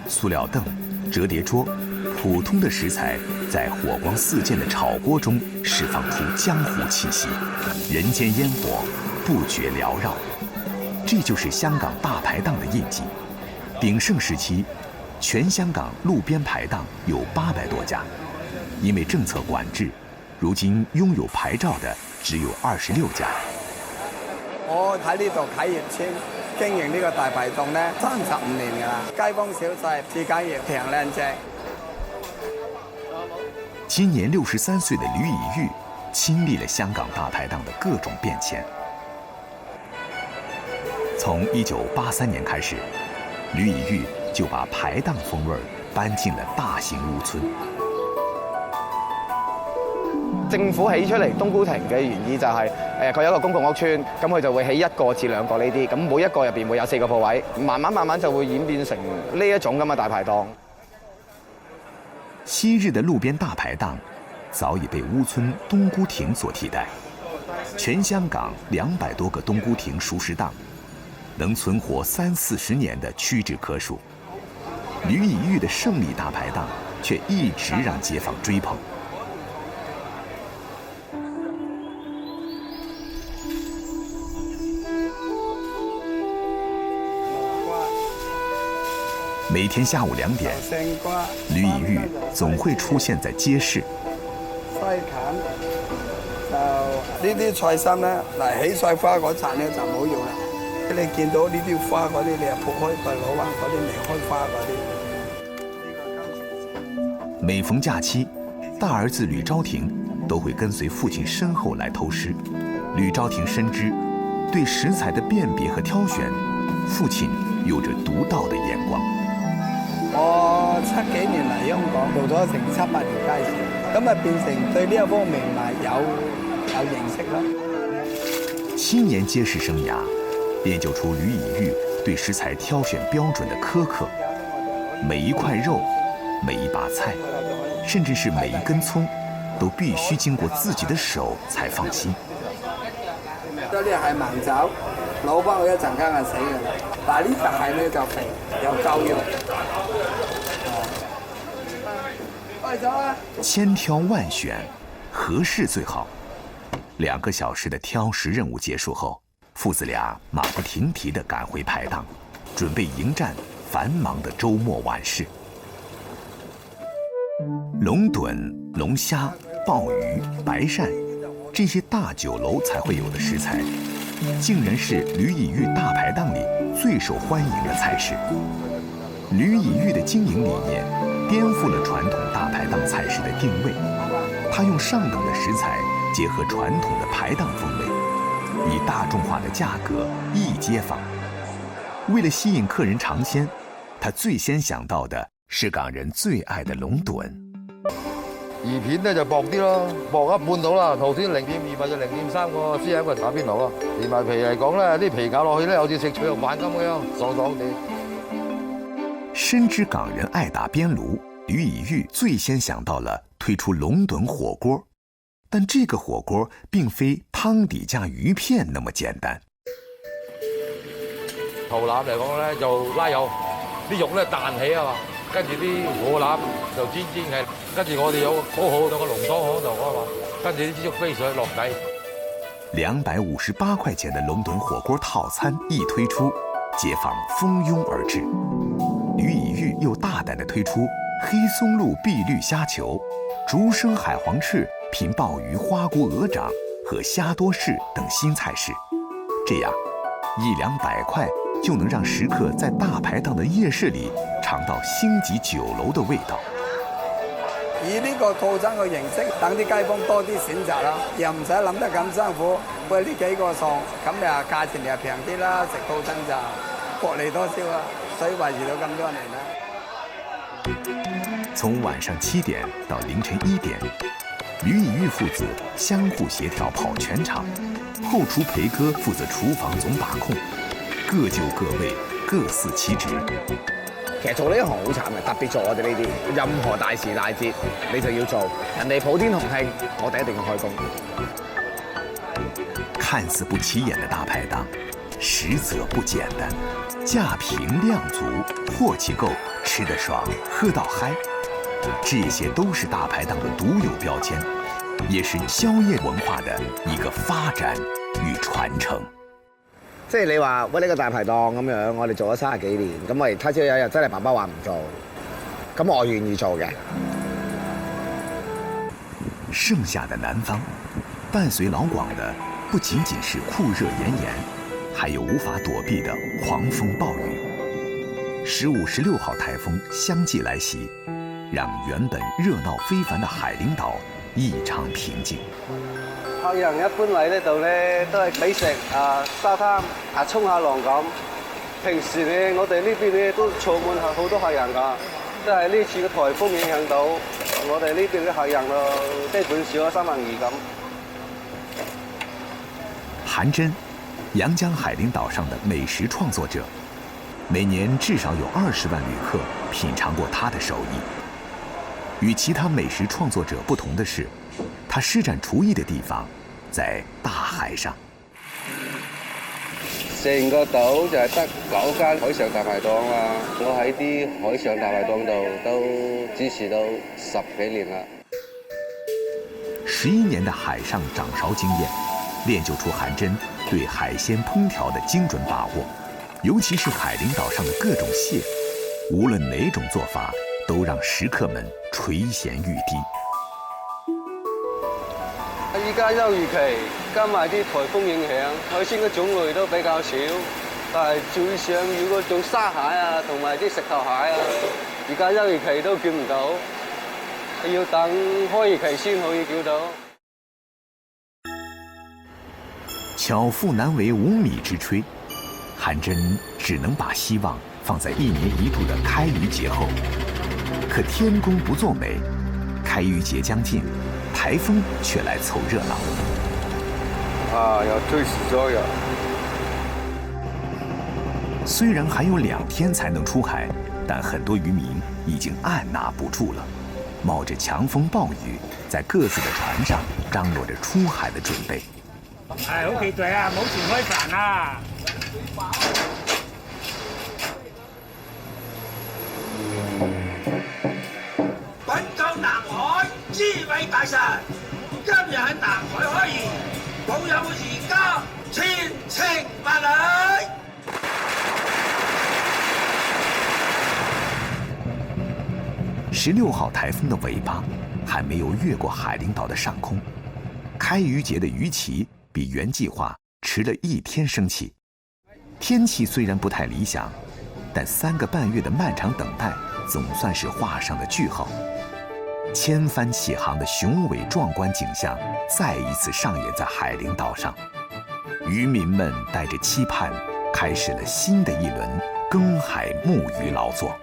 塑料凳、折叠桌，普通的食材在火光四溅的炒锅中释放出江湖气息，人间烟火不绝缭绕。这就是香港大排档的印记。鼎盛时期，全香港路边排档有800多家，因为政策管制，如今拥有牌照的只有26家。我喺呢度啟業村經營呢個大排檔咧35年㗎啦，街坊小菜自家亦平靚正。今年63歲的呂以玉親歷了香港大排檔的各種變遷。從1983年開始，呂以玉就把排檔風味搬進了大型屋村。政府起出嚟冬菇亭嘅原意就係佢有一個公共屋邨，咁佢就會起1個至2個呢啲，咁每一個入邊會有4個鋪位，慢慢就會演變成呢一種咁嘅大排檔。昔日的路邊大排檔早已被屋村冬菇亭所替代。全香港200多個冬菇亭熟食檔，能存活30-40年的屈指可數。呂以玉的勝利大排檔卻一直讓街坊追捧。每天下午2點，呂以玉總會出現在街市。西芹就呢啲菜心咧，嗱起菜花嗰層咧就唔好用啦。你見到呢啲花嗰啲，你又撥開佢攞啊，嗰啲未開花嗰啲。每逢假期，大兒子呂昭廷都會跟隨父親身後來偷師。呂昭廷深知，對食材的辨別和挑選，父親有着獨到的眼光。我7幾年嚟香港做咗成7-8年街市，咁啊變成對呢一方面咪有認識咯。7年街市生涯，練就出呂以玉對食材挑選標準的苛刻。每一塊肉，每一把菜，甚至是每一根葱，都必須經過自己的手才放心。呢啲係盲爪，攞翻去一陣間就死㗎啦。但係呢隻係咧就肥，又夠肉。快走啊！千挑萬選，何事最好？2個小時的挑食任務結束後，父子倆馬不停蹄地趕回排檔，準備迎戰繁忙的週末晚市。龍躉、龍蝦、鮑魚、白鱔，這些大酒樓才會有的食材，竟然是呂以玉大排檔裡最受歡迎的菜式。呂以玉的經營理念顛覆了傳統大排檔菜式的定位，他用上等的食材結合傳統的排檔風味，以大眾化的價格一街坊。為了吸引客人嘗鮮，他最先想到的是港人最愛的龍躉。魚片咧就薄啲咯，薄一半到啦。頭先0.2或者0.3個先係一個打邊爐咯。連埋皮嚟講咧，啲皮咬落去咧，好似食脆肉飯咁樣，爽爽地。深知港人愛打邊爐，呂以玉最先想到了推出龍躉火鍋。但這個火鍋並非湯底加魚片那麼簡單。肚腩嚟講咧就拉油，啲肉咧彈起啊嘛，跟住啲火腩就煎嘅，跟住我哋有好好多個龍湯喺度啊嘛，跟住啲肉飛水落底。258塊錢的龍躉火鍋套餐一推出，街坊蜂擁而至。呂以玉又大膽地推出黑松露碧綠蝦球、竹升海皇翅、品鮑魚花菇鵝掌和蝦多士等新菜式，這樣100-200塊就能讓食客在大排檔的夜市裡嘗到星級酒樓的味道。以呢個套餐嘅形式，等啲街坊多啲選擇啦，又唔使諗得咁辛苦。喂，呢幾個餸，咁你話價錢又平啲啦，食套餐就薄利多銷啦，所以維持到咁多年啦。從晚上7點到凌晨1點，呂以玉父子相互協調跑全場，後廚培哥負責廚房總把控，各就各位，各司其職。其實做呢一行好慘嘅，特別做我哋呢啲，任何大時大節你就要做，人哋普天同慶，我哋一定要開工。看似不起眼的大排檔，实则不简单。价平量足，货气够，吃得爽，喝到嗨，这些都是大排档的独有标签，也是宵夜文化的一個發展與傳承。即係你話喂呢個大排檔咁樣，我哋做咗30幾年，咁我哋他朝有一日真係爸爸話唔做，咁我願意做嘅。盛夏的南方，伴隨老廣的不僅僅是酷熱炎炎，還有無法躲避的狂風暴雨。15、16號颱風相繼來襲，讓原本熱鬧非凡的海陵島異常平靜。客人一般嚟呢度咧都係美食沙灘沖下浪咁。平時咧我哋呢邊咧都坐滿好多客人㗎，即係呢次嘅颱風影響到我哋呢邊嘅客人咯，基本少咗2/3咁。韓真，陽江海陵島上的美食創作者，每年至少有20萬旅客品嘗過他的手藝。與其他美食創作者不同的是，他施展廚藝的地方在大海上。成個島就係得9間海上大排檔啦，我喺啲海上大排檔度都支持到10幾年啦。11年的海上掌勺經驗，練就出韓真對海鮮烹調的精準把握，尤其是海陵島上的各種蟹，無論哪種做法，都讓食客們垂涎欲滴。而家休漁期，加埋啲颱風影響，海鮮嘅種類都比較少。但係最想要嗰種沙蟹同埋啲石頭蟹而家休漁期都叫唔到，要等開漁期先可以叫到。巧婦難為無米之炊，韓真只能把希望放在1年1度的開漁節後。可天公不作美，開漁節將近，颱風卻來湊熱鬧。又推遲咗呀！雖然還有2天才能出海，但很多漁民已經按捺不住了，冒着強風暴雨，在各自的船上張羅着出海的準備。好期待啊！冇船開飯啊！稟告南海知位大神，今日喺南海開漁，保有漁家千情萬里。16號颱風的尾巴還沒有越過海陵島的上空，開漁節的漁期比原計劃遲了1天升起。天氣雖然不太理想，但3個半月的漫長等待總算是畫上了句號。千帆起航的雄偉壯觀景象再一次上演在海陵島上，漁民們帶着期盼，開始了新的一輪耕海牧漁勞作。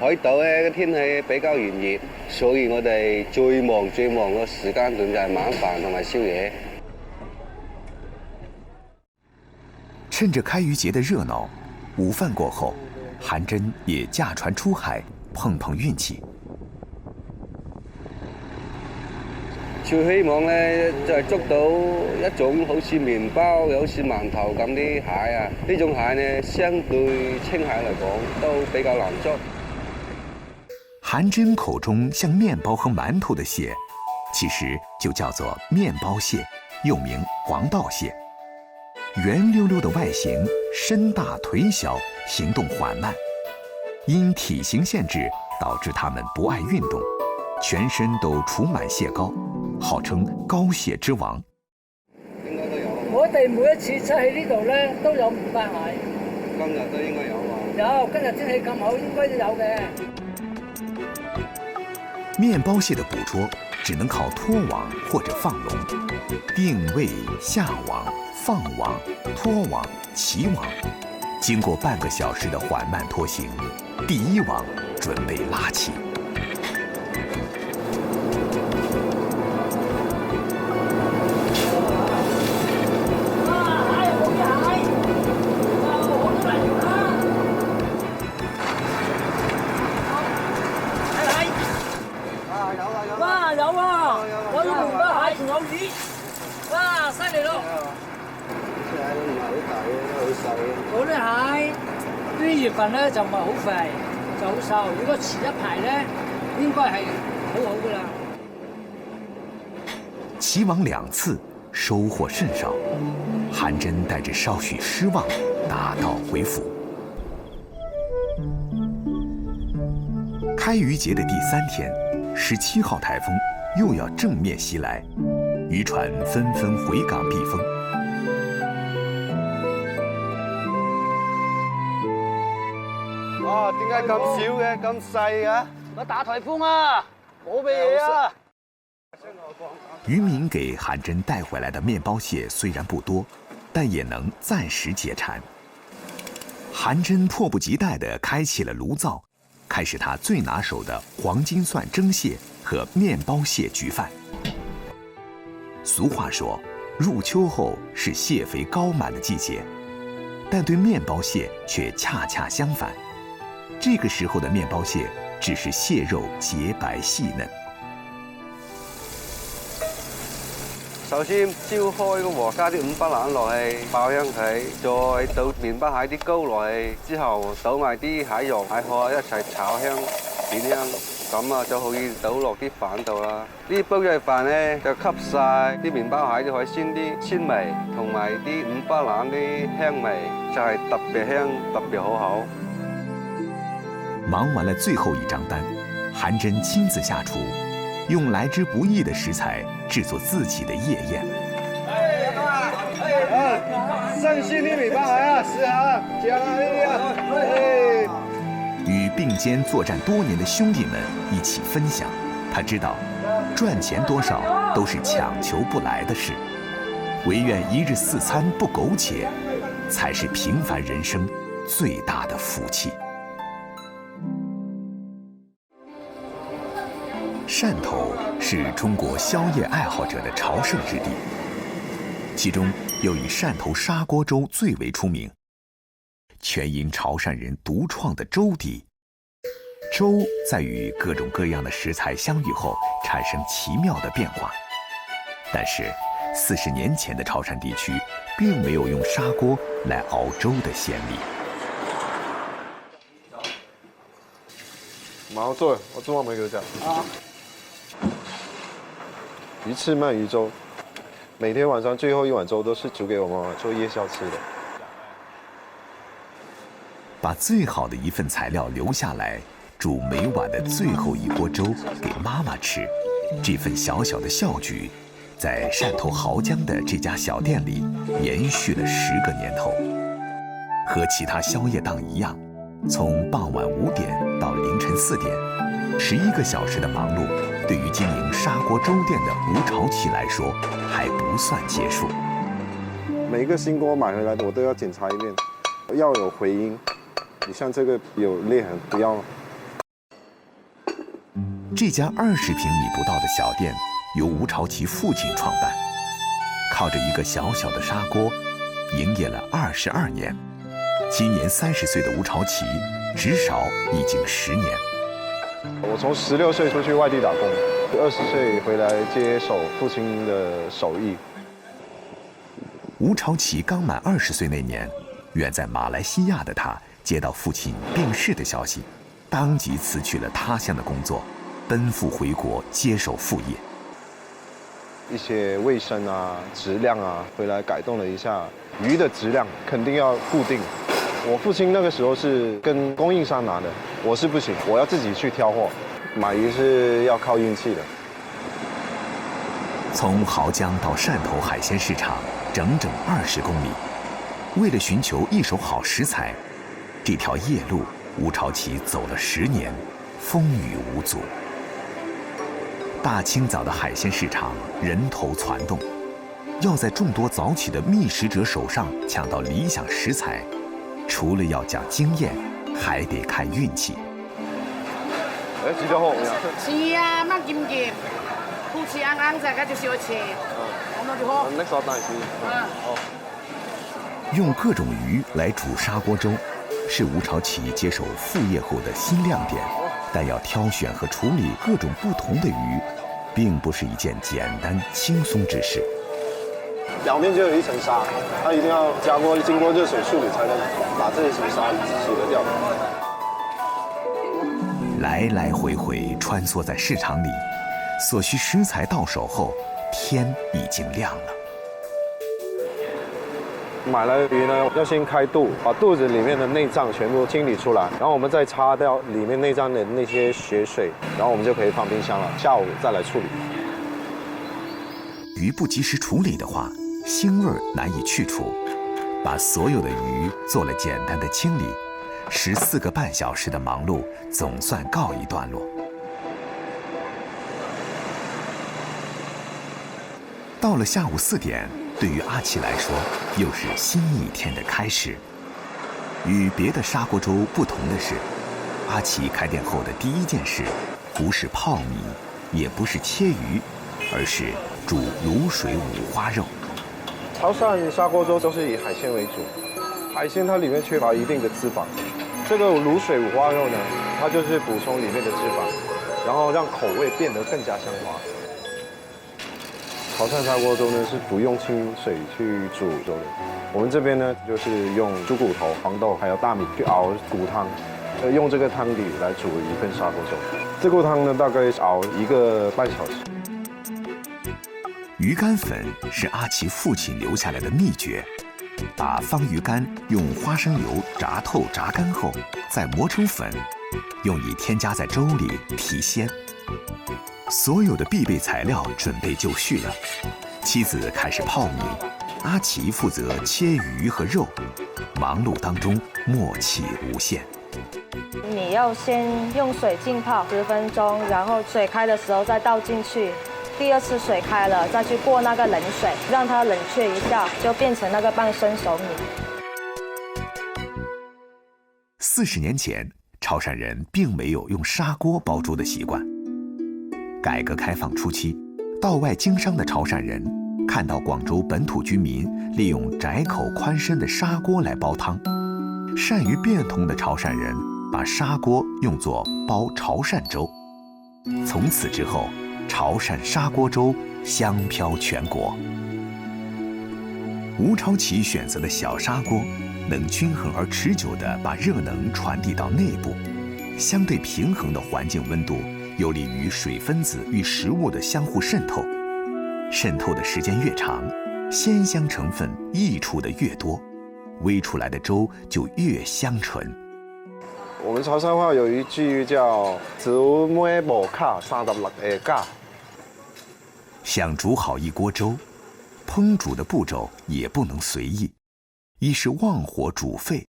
海島咧嘅天氣比較炎熱，所以我哋最忙嘅時間段就係晚飯同埋宵夜。趁着開漁節的熱鬧，午飯過後，韓真也駕船出海碰碰運氣。最希望咧就係捉到一種好似麵包又好似饅頭咁啲蟹啊！呢種蟹呢，相對青蟹嚟講都比較難捉。韓真口中像麵包和饅頭的蟹，其實就叫做麵包蟹，又名黃道蟹。圓溜溜的外形，身大腿小，行動緩慢。因體型限制，導致它們不愛運動，全身都儲滿蟹膏，號稱膏蟹之王。應該都有。我哋每一次出去呢度咧，都有唔單蟹。今日都應該有嘛？有，今日天氣咁好，應該都有嘅。麵包蟹的捕捉只能靠拖網或者放籠，定位、下網、放網、拖網、起網，經過半個小時的緩慢拖行，第1網準備拉起。月份咧就唔係好肥，就好瘦。如果遲一排咧，應該係好好噶啦。齐王2次，收获甚少。韩真带着稍许失望，打道回府。开渔节的第3天，17号台风又要正面袭来，渔船纷纷回港避风。點解咁少嘅？咁細嘅？我打颱風啊！冇乜嘢啊！渔民給韓真帶回來的麵包屑雖然不多，但也能暫時解饞。韓真迫不及待地開啟了爐灶，開始他最拿手的黃金蒜蒸蟹和麵包蟹焗飯。俗話說，入秋後是蟹肥膏滿的季節，但對麵包蟹卻恰恰相反。這個時候的麵包蟹只是蟹肉潔白細嫩。首先燒開個鑊，加啲五花腩落去爆香佢，再倒麵包蟹啲膏落去，之後倒埋啲蟹肉、蟹殼一齊炒香、點香，咁啊就可以倒落啲飯度啦。呢煲嘅飯咧就吸晒啲麵包蟹啲海鮮啲鮮味，同埋啲五花腩啲香味，就係特別香、特別好口。忙完了最後一張單，韓真親自下廚，用來之不易的食材製作自己的夜宴。新鮮啲麵包蟹啊，試下醬啊呢啲啊。與並肩作戰多年的兄弟們一起分享，他知道，賺錢多少都是強求不來的事，唯願一日4餐不苟且，才是平凡人生最大的福氣。汕頭是中國宵夜愛好者的朝聖之地，其中又以汕頭砂鍋粥最為出名，全因潮汕人獨創的粥底。粥在與各種各樣的食材相遇後產生奇妙的變化，但是40年前的潮汕地區並沒有用砂鍋來熬粥的先例。马上做，我中午没给我讲。啊。鱼翅鳗鱼粥，每天晚上最后一碗粥都是煮给我妈妈做夜宵吃的。把最好的一份材料留下來，煮每晚的最後一鍋粥給媽媽吃，這份小小的孝舉，在汕頭濠江的這家小店裡延續了10個年頭。和其他宵夜檔一樣，從傍晚5點到凌晨4點，11個小時的忙碌，對於經營砂鍋粥店的吳朝奇來說，還不算結束。每一個新鍋買回來的，我都要檢查一遍，要有回音。你像這個有裂痕，不要。這家20平米不到的小店，由吳朝奇父親創辦，靠着一個小小的砂鍋，營業了22年。今年30歲的吳朝奇，至少已經10年。我從16歲出去外地打工，20歲回來接手父親的手藝。吳朝奇剛滿20歲那年，遠在馬來西亞的他接到父親病逝的消息，當即辭去了他鄉的工作，奔赴回國接手父業。一些衛生啊、質量啊，回來改動了一下，魚的質量肯定要固定。我父親那個時候是跟供應商拿的，我是不行，我要自己去挑貨。買魚是要靠運氣的。從濠江到汕頭海鮮市場整整20公里，為了尋求一手好食材，這條夜路吳朝奇走了10年，風雨無阻。大清早的海鮮市場人頭攒動，要在眾多早起的覓食者手上搶到理想食材，除了要講經驗，還得看運氣。煮得好唔呀？是啊，乜劍劍，好似啱啱就嗰條小切，咁我就好。拎手大師。哦。用各種魚來煮砂鍋粥，是吳朝奇接手副業後的新亮點。但要挑選和處理各種不同的魚，並不是一件簡單輕鬆之事。表面就有一層沙，它一定要經過熱水處理才能把这层沙洗得掉。来来回回穿梭在市场里，所需食材到手后，天已经亮了。买来鱼呢，要先开肚，把肚子里面的内脏全部清理出来，然后我们再擦掉里面内脏的那些血水，然后我们就可以放冰箱了，下午再来处理。鱼不及时处理的话，腥味难以去除。把所有的鱼做了简单的清理，14个半小时的忙碌总算告一段落。到了下午4点，对于阿奇来说，又是新一天的开始。与别的砂锅粥不同的是，阿奇开店后的第一件事，不是泡米，也不是切鱼，而是煮卤水五花肉。潮汕砂锅粥都是以海鲜为主，海鲜它里面缺乏一定的脂肪，这个卤水五花肉呢，它就是补充里面的脂肪，然后让口味变得更加香滑。潮汕砂锅粥呢是不用清水去煮粥的，我们这边呢就是用猪骨头、黄豆还有大米去熬骨汤，用这个汤底来煮一份砂锅粥。这锅汤呢大概熬1个半小时。鱼干粉是阿奇父亲留下来的秘诀，把方鱼干用花生油炸透炸干后，再磨成粉，用以添加在粥里提鲜。所有的必备材料准备就绪了，妻子开始泡米，阿奇负责切鱼和肉，忙碌当中默契无限。你要先用水浸泡10分钟，然后水开的时候再倒进去。第2次水开了，再去过那个冷水，让它冷却一下，就变成那个半生熟米。40年前，潮汕人并没有用砂锅煲粥的习惯。改革开放初期，到外经商的潮汕人看到广州本土居民利用窄口宽身的砂锅来煲汤，善于变通的潮汕人把砂锅用作煲潮汕粥。从此之后，潮汕砂锅粥香飘全国。吴朝奇选择的小砂锅，能均衡而持久地把热能传递到内部，相对平衡的环境温度有利于水分子与食物的相互渗透，渗透的时间越长，鲜香成分溢出的越多，煨出来的粥就越香醇。我们潮汕话有一句叫“煮糜无卡36个架”。想煮好一锅粥，烹煮的步骤也不能随意，一是旺火煮沸，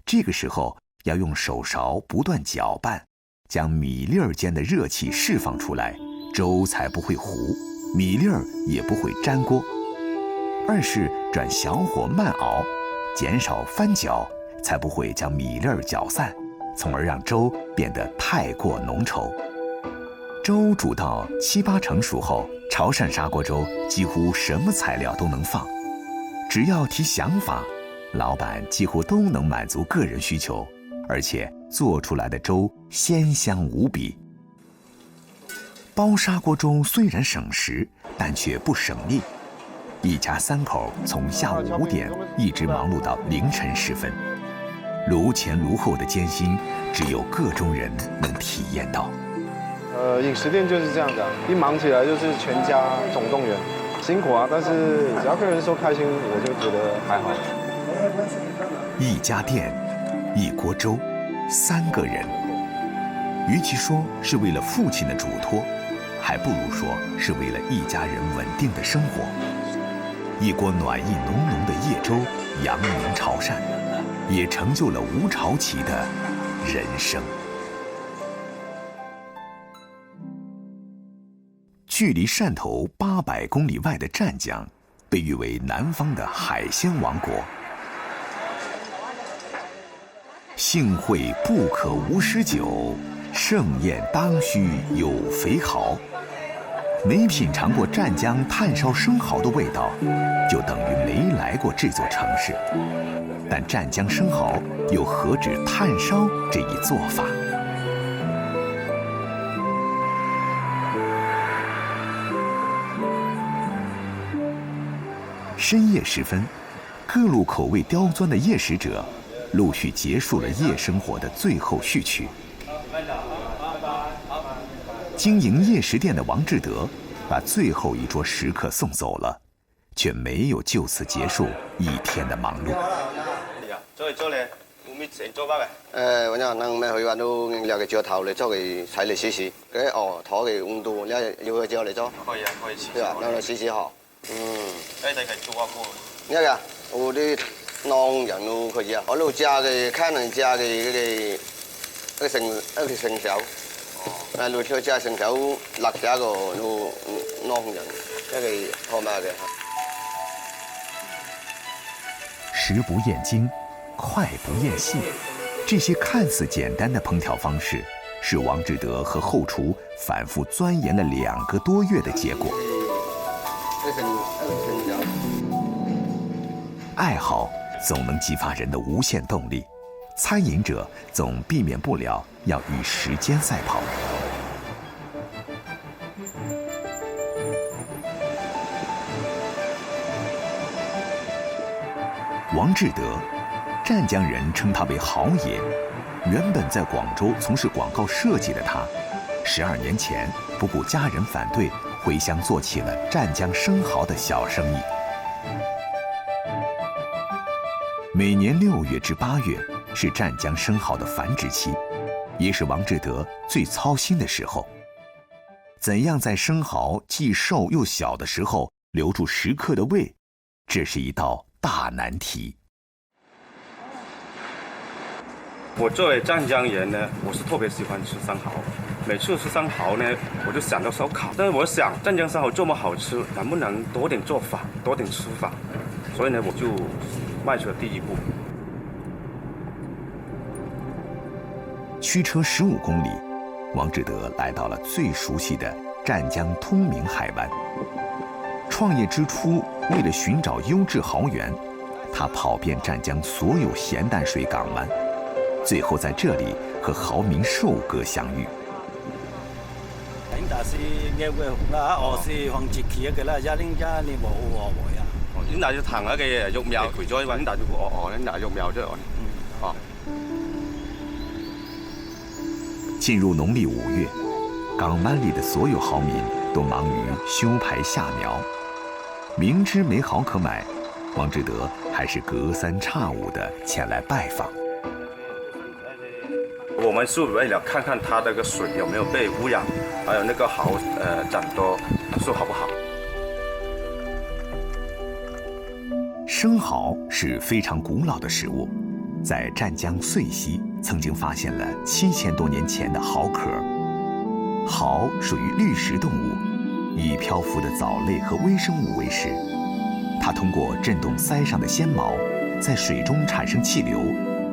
这个时候要用手勺不断搅拌，将米粒儿间的热气释放出来，粥才不会糊，米粒儿也不会粘锅。二是转小火慢熬，减少翻搅，才不会将米粒儿搅散，从而让粥变得太过浓稠。粥煮到7、8成熟后，潮汕砂锅粥几乎什么材料都能放，只要提想法，老板几乎都能满足个人需求，而且做出来的粥鲜香无比。煲砂锅粥虽然省时，但却不省力。一家3口从下午5点一直忙碌到凌晨时分，炉前炉后的艰辛，只有个中人能体验到。饮食店就是这样的，一忙起来就是全家总动员，辛苦啊，但是只要客人说开心，我就觉得还好。一家店，一锅粥，3个人，与其说是为了父亲的嘱托，还不如说是为了一家人稳定的生活。一锅暖意浓浓的夜粥，扬名潮汕，也成就了吴朝奇的人生。距离汕头800公里外的湛江，被誉为南方的海鲜王国。幸会不可无诗酒，盛宴当须有肥蚝。没品尝过湛江炭烧生蚝的味道，就等于没来过这座城市。但湛江生蚝又何止炭烧这一做法？深夜时分，各路口味刁钻的夜食者陆续结束了夜生活的最后序曲。经营夜食店的王志德把最后一桌食客送走了，却没有就此结束一天的忙碌。做咧，有咩成做包嘅？我人咩去話都兩個鐘頭嚟做佢睇嚟試試，佢拖佢溫度，你要佢之後嚟做。可以啊，可以試。對啊，讓佢試試下。你哋係做下個？呢個我啲農人都可以啊，我都加嘅，可能加嘅嗰個成手。路條加成手落下個農人，一個好嘛嘅。食不厭精，快不厭細，这些看似简单的烹调方式，是王志德和后厨反复钻研了2个多月的结果。爱好总能激发人的无限动力，餐饮者总避免不了要与时间赛跑。王志德，湛江人称他为豪爷。原本在广州从事广告设计的他，12年前不顾家人反对，回乡做起了湛江生蚝的小生意。每年6月至8月是湛江生蚝的繁殖期，也是王志德最操心的时候。怎样在生蚝既瘦又小的时候留住食客的胃，这是一道大难题。我作为湛江人呢，我是特别喜欢吃生蚝。每次吃生蚝呢，我就想到烧烤。但是我想，湛江生蚝这么好吃，能不能多点做法，多点吃法？所以呢，我就迈出了第一步。驱车15公里，王志德来到了最熟悉的湛江通明海湾。创业之初，为了寻找优质蚝源，他跑遍湛江所有咸淡水港湾，最后在这里和蚝民寿哥相遇。但是嘅會紅啦，我是黃節期嘅啦，一零家你冇我呀。應該就行一嘅育苗，除咗揾大就應該育苗啫。進入農曆5月，港灣裡的所有蚝民都忙於修排下苗。明知沒蚝可買，王志德還是隔三差五地前來拜訪。我們是為了看看它那個水有沒有被污染，還有那個蚝長得樹好不好。生蚝是非常古老的食物，在湛江遂溪曾经发现了7000多年前的蚝壳。蚝属于滤食动物，以漂浮的藻类和微生物为食。它通过震动鳃上的纤毛，在水中产生气流，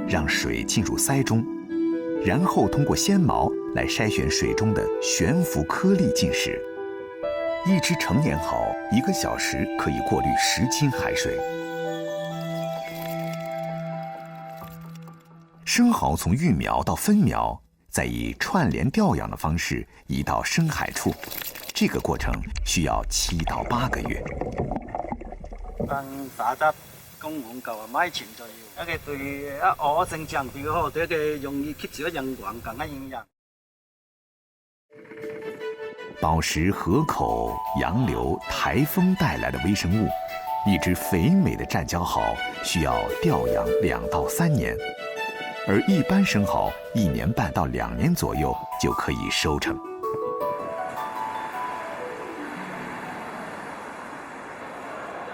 让水进入鳃中，然后通过纤毛来筛选水中的悬浮颗粒进食。一只成年蚝1个小时可以过滤10斤海水。生蚝从育苗到分苗，再以串联调养的方式移到深海处，这个过程需要7到8个月。打汁公碗夠啊，買錢就要。一個對鵝性長比較好，對一個容易吸收陽光更加營養。饱食河口、洋流、台风带来的微生物，一只肥美的湛江蚝需要调养2到3年。而一般生蚝1年半到2年左右就可以收成。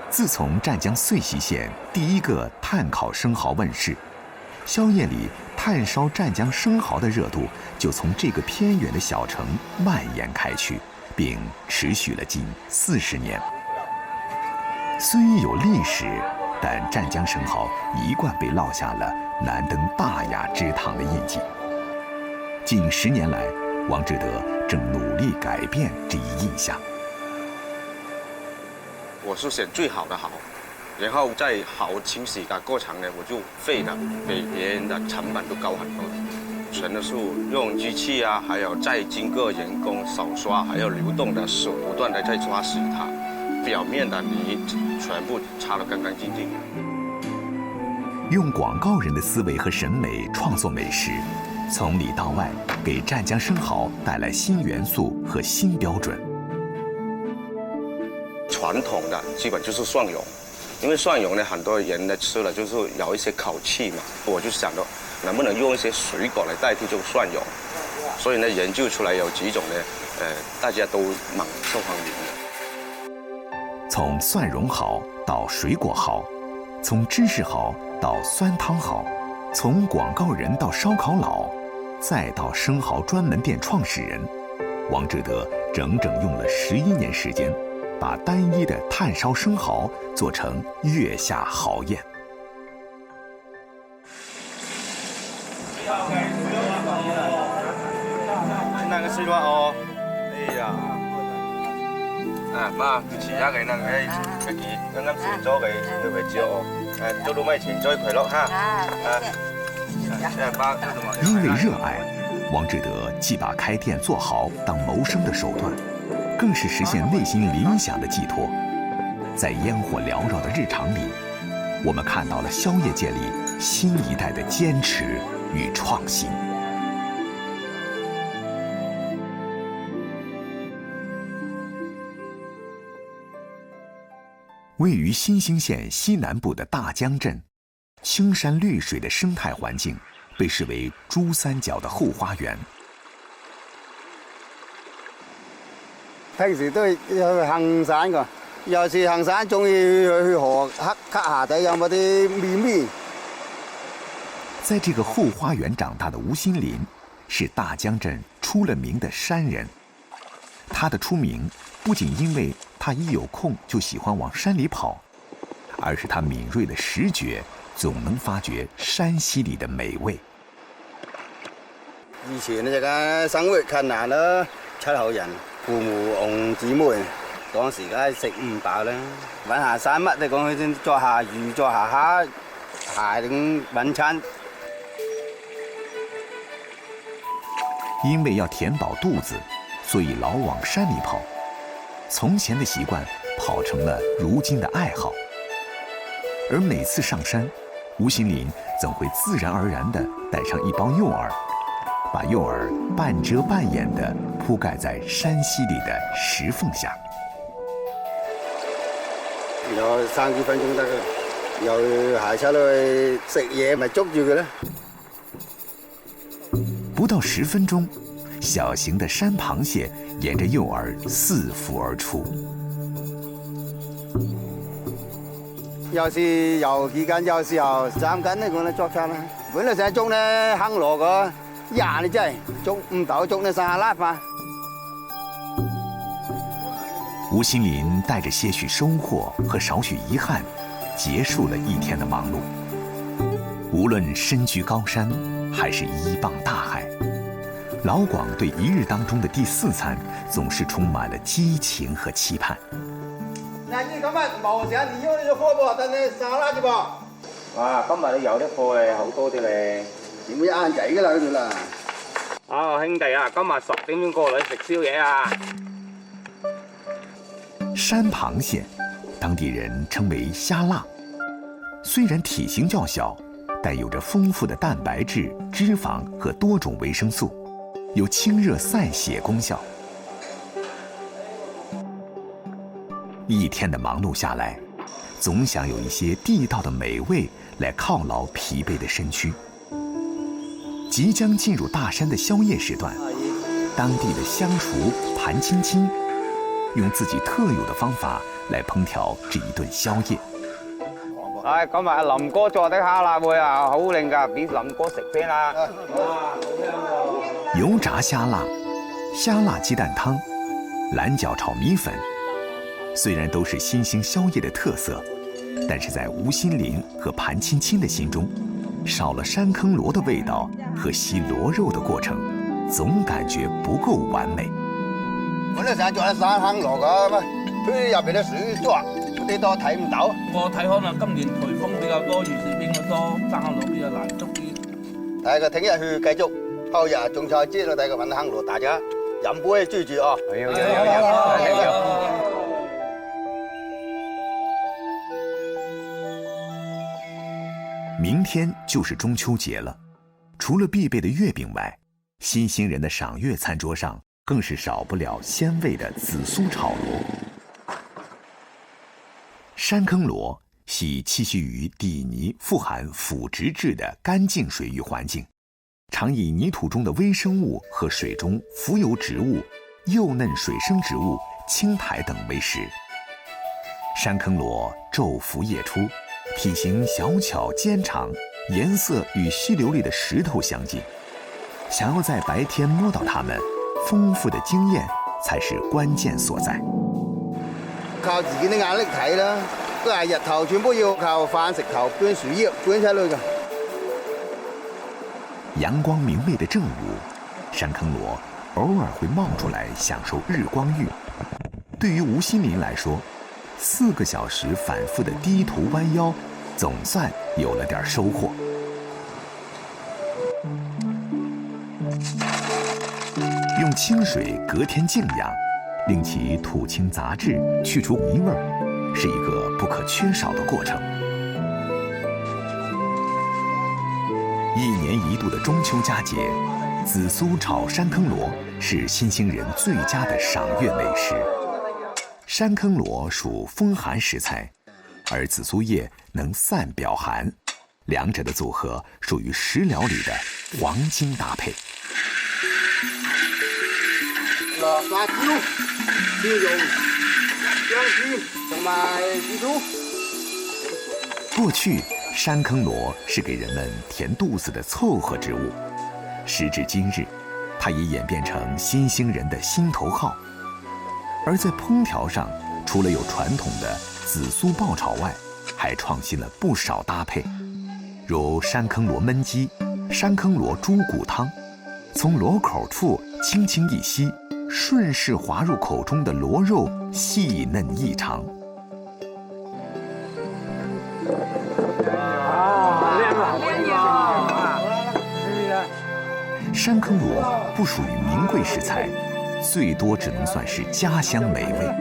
自从湛江遂溪县第一个炭烤生蚝问世，宵夜里炭烧湛江生蚝的热度就从这个偏远的小城蔓延开去，并持续了近40年。虽有历史，但湛江生蚝一贯被烙下了难登大雅之堂的印记。近10年来，王志德正努力改变这一印象。我是选最好的蚝，然后在蚝清洗的过程呢，我就费的比别人的成本都高很多。全都是用机器啊，还有再经过人工手刷，还有流动的手不断的在刷洗它，表面的泥全部擦得干干净净。用广告人的思维和审美创作美食，从里到外给湛江生蚝带来新元素和新标准。传统的基本就是蒜蓉，因为蒜蓉呢，很多人呢吃了就是有一些口气嘛，我就想到能不能用一些水果来代替这个蒜蓉，所以呢研究出来有几种呢，大家都蛮受欢迎的。从蒜蓉蚝到水果蚝，从芝士蚝到酸汤蚝，从广告人到烧烤佬，再到生蚝专门店创始人，王志德整整用了11年时间，把单一的炭烧生蚝做成月下豪宴。那个西瓜哦，哎呀，媽，遲下嘅那個一件啱啱前咗嘅要佢照哦，做到咩前咗佢咯哈，因为热爱，王志德既把开店做好当谋生的手段，更是实现内心理想的寄托。在烟火缭绕的日常里，我们看到了宵夜界里新一代的坚持与创新。位于新兴县西南部的大江镇，青山绿水的生态环境被视为珠三角的后花园。平時都去行山㗎，有時行山中意去河黑下底有冇啲咪咪。在这个后花园长大的吴新林，是大江镇出了名的山人。他的出名不仅因为他一有空就喜欢往山里跑，而是他敏锐的视觉总能發掘山溪里的美味。以前呢，嘅生活困難啦，7口人，父母兄姊妹，當時梗係食唔飽啦，揾下山乜你講佢先捉下魚、捉下蝦，下點揾餐。因为要填饱肚子，所以老往山里跑。从前的习惯跑成了如今的爱好。而每次上山，吴新林总会自然而然地带上一包柚饵，把柚饵半遮半掩地铺盖在山溪里的石缝下。有3幾分鐘得㗎，又行出去食嘢咪捉住佢啦。不到10分鐘，小型的山螃蟹沿着诱饵四伏而出。有時有幾斤，有時候3斤呢，我哋捉餐啦。本來想捉呢坑螺個，20你真係捉唔到，捉呢3粒嘛。吴新林带着些许收获和少许遗憾，结束了一天的忙碌。无论身居高山，还是依傍大海，老广对一日当中的第4餐总是充滿了激情和期盼。嗱，今日冇成日要呢個貨噃，等你沙拉啫噃。哇，今日你有啲貨誒，好多啲咧。點會晏仔㗎啦，嗰度啦。啊，兄弟啊，今日10點鐘過嚟食宵夜啊！山螃蟹，当地人称为虾辣。虽然体型较小，但有着丰富的蛋白质、脂肪和多种维生素，有清热散血功效。一天的忙碌下来，总想有一些地道的美味来犒劳疲惫的身躯。即将进入大山的宵夜时段，当地的乡厨盘青青用自己特有的方法来烹调这一顿宵夜。今日林哥做的蝦辣會啊，好靚㗎，俾林哥食先啦。油炸虾辣、虾辣鸡蛋汤、蓝角炒米粉，虽然都是新兴宵夜的特色，但是在吴新林和盘青青的心中，少了山坑螺的味道和吸螺肉的过程，总感觉不够完美。本來成日做喺山坑螺㗎，佢入邊啲水多，啲多睇唔到。我睇可能今年颱風比較多，雨水比較多，山坑螺比較難捉啲。大家聽日去繼續，後日中秋節啦，大家揾坑螺，大家飲杯追住哦。明天就是中秋节了，除了必备的月饼外，新兴人的赏月餐桌上更是少不了鲜味的紫苏炒螺。山坑螺系栖息于底泥富含腐殖质的干净水域环境，常以泥土中的微生物和水中浮游植物、幼嫩水生植物、青苔等为食。山坑螺昼伏夜出，体型小巧尖长，颜色与稀流里的石头相近。想要在白天摸到它们，丰富的经验才是关键所在。靠自己的眼力睇啦，都係日頭全部要靠飯食頭搬樹葉搬出去㗎。陽光明媚的正午，山坑螺偶爾會冒出來享受日光浴。對於吳新林來說，4個小時反覆的低頭彎腰，總算有了點收穫。用清水隔天靜養，令其吐清雜質，去除泥味兒，是一個不可缺少的過程。1年1度的中秋佳節，紫蘇炒山坑螺是新興人最佳的賞月美食。山坑螺屬風寒食材，而紫蘇葉能散表寒，兩者的組合屬於食療裏的黃金搭配。辣椒、料蓉、薑絲同埋紫蘇。過去，山坑螺是給人們填肚子的湊合之物，時至今日，它已演變成新興人的心頭好。而在烹調上，除了有傳統的紫蘇爆炒外，還創新了不少搭配，如山坑螺燜雞、山坑螺豬骨湯，從螺口處輕輕一吸，順勢滑入口中的螺肉細嫩異常。山坑螺不屬於名貴食材，最多只能算是家鄉美味，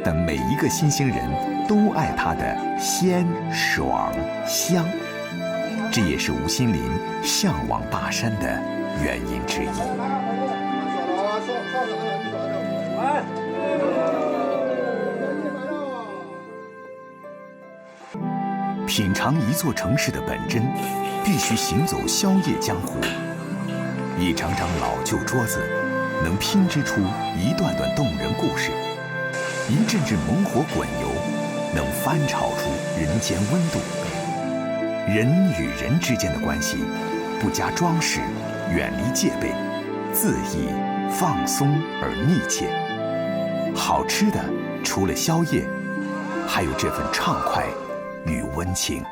但每一個新興人都愛它的鮮、爽、香，這也是吳新林嚮往大山的原因之一。品嘗一座城市的本真，必須行走宵夜江湖。一張張老舊桌子，能拼織出一段段動人故事；一陣陣猛火滾油，能翻炒出人間溫度。人與人之間的關係，不加裝飾，遠離戒備，恣意、放鬆而密切。好吃的，除了宵夜，還有這份暢快與溫情。